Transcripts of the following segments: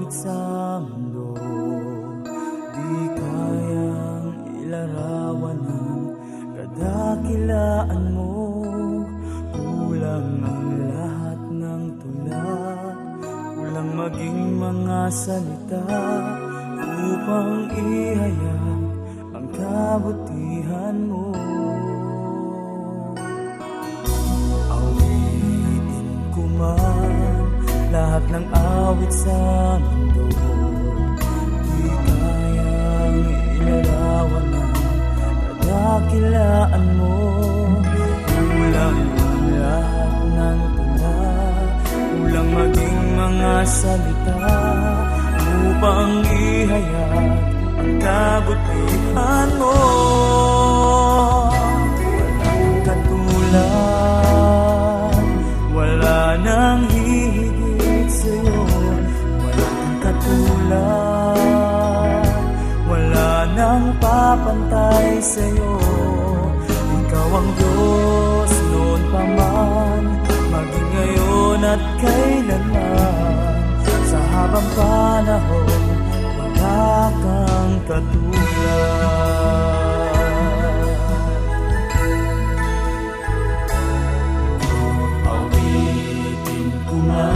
awit sa mundo, di kayang ilarawan ng kadakilaan mo. Kulang ang lahat ng tula, kulang maging mga salita upang ihayag ang kabutihan mo. Awitin ko man lahat ng awit sa mundo, di kayang ilarawan ng kadakilaan mo. Kulang ang lahat ng tula, kulang maging mga salita upang ihayag ang kabutihan mo. Walang katulad, wala nang hihigit sa'yo. Walang katulad, wala nang papantay sa'yo. Ikaw ang Diyos noon pa man, maging ngayon at kailanman. Sa habang panahon, wala kang katulad. Awitin ko nga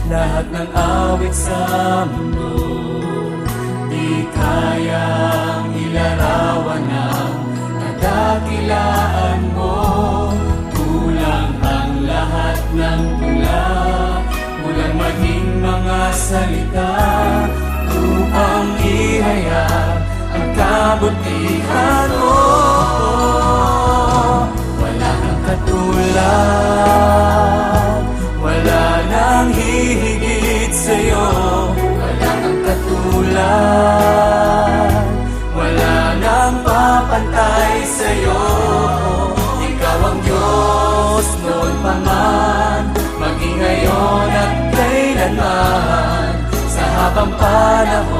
lahat ng awit sa mundo, di kayang ilarawan ng kadakilaan mo. Kulang ang lahat ng tula, kulang maging mga salita upang ihayag ang kabutihan mo. Wala kang katulad, wala nang hihigit sa'yo. Wala kang katulad, wala nang papantay sa'yo. Ikaw ang Diyos noon pa man, maging ngayon at kailanman. Sa habang panahon,